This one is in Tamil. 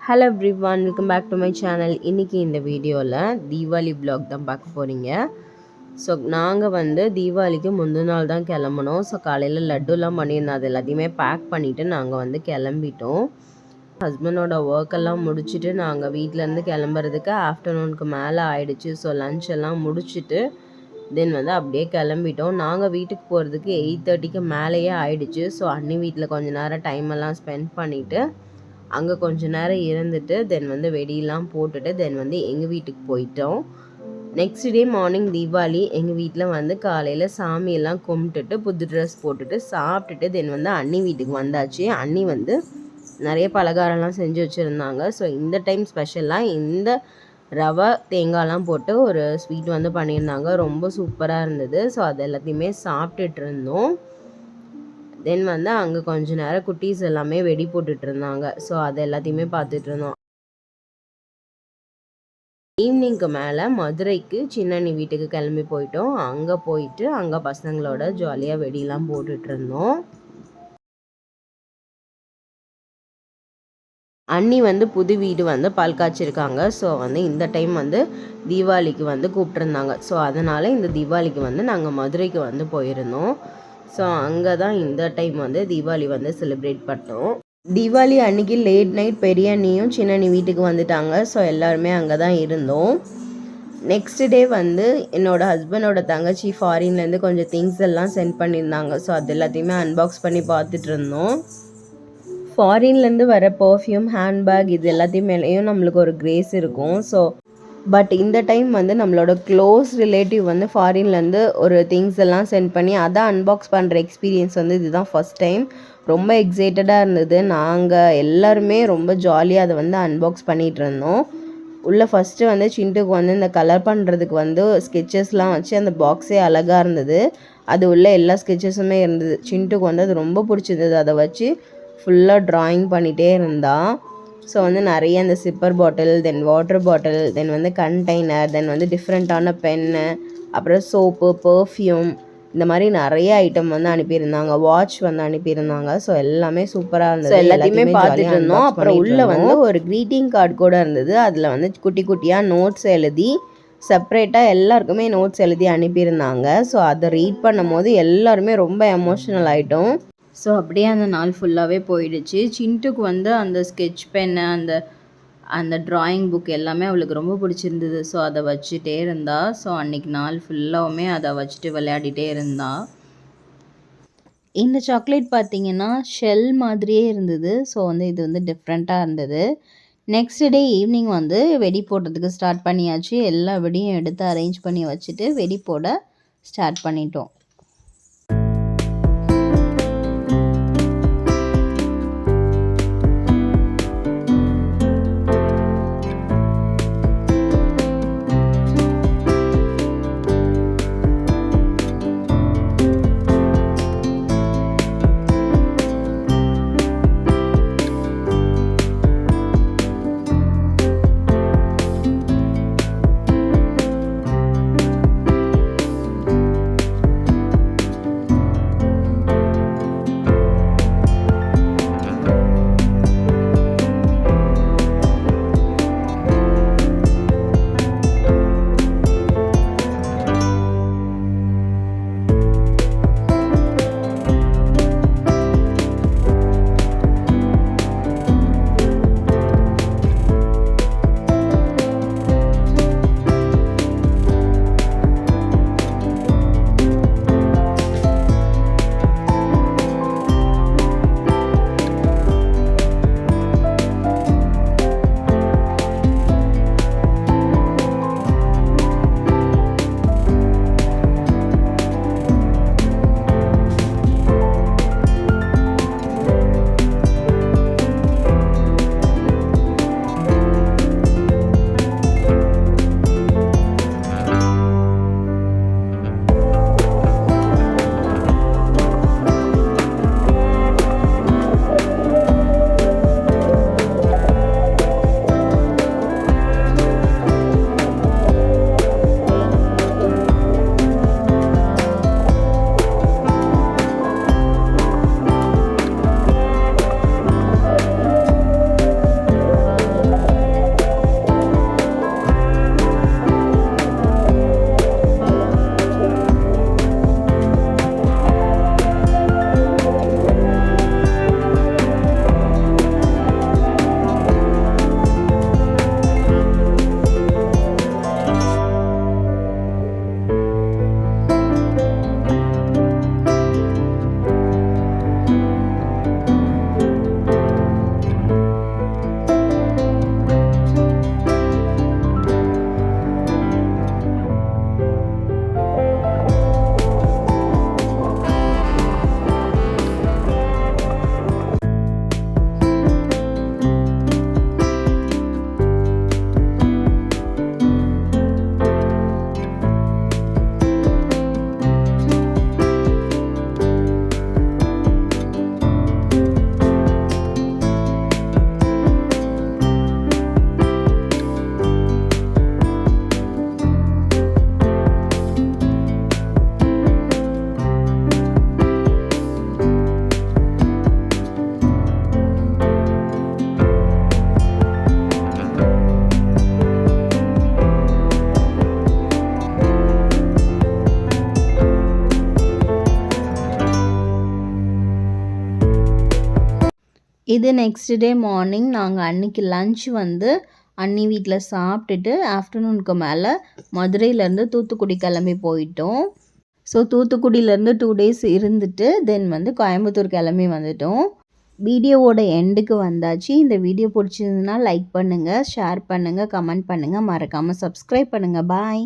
Hello everyone, welcome back to my channel. இன்றைக்கி இந்த வீடியோவில் தீபாவளி vlog தான் பார்க்க போகிறீங்க. ஸோ நாங்கள் தீபாவளிக்கு முந்தின நாள் தான் கிளம்புனோம். ஸோ காலையில் லட்டுலாம் பண்ணியிருந்தோம். அது எல்லாத்தையுமே பேக் பண்ணிவிட்டு நாங்கள் கிளம்பிட்டோம். ஹஸ்பண்டோட ஒர்க்கெல்லாம் முடிச்சுட்டு நாங்கள் வீட்டிலேருந்து கிளம்புறதுக்கு ஆஃப்டர்நூனுக்கு மேலே ஆயிடுச்சு. ஸோ லன்ச் எல்லாம் முடிச்சுட்டு தென் அப்படியே கிளம்பிட்டோம். நாங்கள் வீட்டுக்கு போகிறதுக்கு 8:30க்கு மேலேயே ஆயிடுச்சு. ஸோ அண்ணி வீட்டில் கொஞ்சம் நேரம் டைம் எல்லாம் ஸ்பெண்ட் பண்ணிவிட்டு அங்கே கொஞ்ச நேரம் இருந்துட்டு தென் வெடியெல்லாம் போட்டுட்டு தென் எங்கள் வீட்டுக்கு போயிட்டோம். நெக்ஸ்ட் டே மார்னிங் தீபாவளி எங்கள் வீட்டில் காலையில் சாமியெல்லாம் கும்பிட்டுட்டு புது ட்ரெஸ் போட்டுட்டு சாப்பிட்டுட்டு தென் அண்ணி வீட்டுக்கு வந்தாச்சு. அண்ணி நிறைய பலகாரம்லாம் செஞ்சு வச்சுருந்தாங்க. ஸோ இந்த டைம் ஸ்பெஷலாக இந்த ரவை தேங்காய்லாம் போட்டு ஒரு ஸ்வீட் பண்ணியிருந்தாங்க. ரொம்ப சூப்பராக இருந்தது. ஸோ அது எல்லாத்தையுமே சாப்பிட்டுட்டு இருந்தோம். தென் அங்கே கொஞ்ச நேரம் குட்டீஸ் எல்லாமே வெடி போட்டுட்டு இருந்தாங்க. ஸோ அது எல்லாத்தையுமே பார்த்துட்டு இருந்தோம். ஈவினிங்க்கு மேலே மதுரைக்கு சின்னண்ணி வீட்டுக்கு கிளம்பி போயிட்டோம். அங்கே போயிட்டு அங்கே பசங்களோட ஜாலியாக வெடியெலாம் போட்டுட்டு இருந்தோம். அண்ணி புது வீடு பால் காய்ச்சிருக்காங்க. ஸோ இந்த டைம் தீபாவளிக்கு கூப்பிட்ருந்தாங்க. ஸோ அதனால் இந்த தீபாவளிக்கு நாங்கள் மதுரைக்கு போயிருந்தோம். ஸோ அங்கே தான் இந்த டைம் தீபாவளி செலிப்ரேட் பண்ணோம். தீபாவளி அன்றைக்கி லேட் நைட் பெரிய அண்ணியும் சின்ன அண்ணி வீட்டுக்கு வந்துட்டாங்க. ஸோ எல்லாருமே அங்கே தான் இருந்தோம். நெக்ஸ்ட் டே என்னோடய ஹஸ்பண்டோட தங்கச்சி ஃபாரின்லேருந்து கொஞ்சம் திங்ஸ் எல்லாம் சென்ட் பண்ணியிருந்தாங்க. ஸோ அது எல்லாத்தையுமே அன்பாக்ஸ் பண்ணி பார்த்துட்டு இருந்தோம். ஃபாரின்லேருந்து வர பர்ஃப்யூம், ஹேண்ட்பேக் இது எல்லாத்தையுமேலேயும் நம்மளுக்கு ஒரு கிரேஸ் இருக்கும். ஸோ பட் இந்த டைம் நம்மளோட க்ளோஸ் ரிலேட்டிவ் ஃபாரின்லேருந்து ஒரு திங்ஸ் எல்லாம் சென்ட் பண்ணி அதை அன்பாக்ஸ் பண்ணுற எக்ஸ்பீரியன்ஸ் இதுதான் ஃபஸ்ட் டைம். ரொம்ப எக்ஸைட்டடாக இருந்தது. நாங்கள் எல்லாருமே ரொம்ப ஜாலியாக அதை அன்பாக்ஸ் பண்ணிகிட்டு இருந்தோம். உள்ளே ஃபஸ்ட்டு சிண்டுக்கு இந்த கலர் பண்ணுறதுக்கு ஸ்கெச்சஸ்லாம் வச்சு அந்த பாக்ஸே அழகாக இருந்தது. அது உள்ள எல்லா ஸ்கெச்சஸுமே இருந்தது. சிண்டுக்கு அது ரொம்ப பிடிச்சிருந்தது. அதை வச்சு ஃபுல்லாக ட்ராயிங் பண்ணிகிட்டே இருந்தால். ஸோ நிறைய அந்த சிப்பர் பாட்டில், தென் வாட்டர் பாட்டில், தென் கண்டெய்னர், தென் டிஃப்ரெண்ட்டான பென்னு, அப்புறம் சோப்பு, பர்ஃப்யூம், இந்த மாதிரி நிறைய ஐட்டம் அனுப்பியிருந்தாங்க. வாட்ச் அனுப்பியிருந்தாங்க. ஸோ எல்லாமே சூப்பராக இருந்தது. எல்லாத்தையுமே பார்த்துட்டு இருந்தோம். அப்புறம் உள்ளே ஒரு க்ரீட்டிங் கார்டு கூட இருந்தது. அதில் குட்டி குட்டியாக நோட்ஸ் எழுதி செப்ரேட்டாக எல்லாருக்குமே நோட்ஸ் எழுதி அனுப்பியிருந்தாங்க. ஸோ அதை ரீட் பண்ணும் போது எல்லாருமே ரொம்ப எமோஷ்னல் ஆகிட்டோம். ஸோ அப்படியே அந்த நாள் ஃபுல்லாகவே போயிடுச்சு. சிண்டுக்கு அந்த ஸ்கெட்ச் பென்னு, அந்த ட்ராயிங் புக் எல்லாமே அவளுக்கு ரொம்ப பிடிச்சிருந்தது. ஸோ அதை வச்சுட்டே இருந்தா. ஸோ அன்றைக்கி நாள் ஃபுல்லாகவுமே அதை வச்சுட்டு விளையாடிட்டே இருந்தா. இந்த சாக்லேட் பார்த்திங்கன்னா ஷெல் மாதிரியே இருந்தது. ஸோ இது டிஃப்ரெண்ட்டாக இருந்தது. நெக்ஸ்ட் டே ஈவினிங் வெடி போடுறதுக்கு ஸ்டார்ட் பண்ணியாச்சு. எல்லா வெடியும் எடுத்து அரேஞ்ச் பண்ணி வச்சுட்டு வெடி போட ஸ்டார்ட் பண்ணிட்டோம். இது நெக்ஸ்ட் டே மார்னிங் நாங்கள் அன்னைக்கு லன்ச் வந்து அண்ணி வீட்டில் சாப்பிட்டுட்டு ஆஃப்டர்நூனுக்கு மேலே மதுரையிலேருந்து தூத்துக்குடி கிளம்பி போயிட்டோம். ஸோ தூத்துக்குடியிலேருந்து 2 days இருந்துட்டு தென் வந்து கோயம்புத்தூர் கிளம்பி வந்துட்டோம். வீடியோவோட எண்டுக்கு வந்தாச்சு. இந்த வீடியோ பிடிச்சிருந்ததுன்னா லைக் பண்ணுங்கள், ஷேர் பண்ணுங்கள், கமெண்ட் பண்ணுங்கள், மறக்காமல் சப்ஸ்கிரைப் பண்ணுங்கள். பாய்.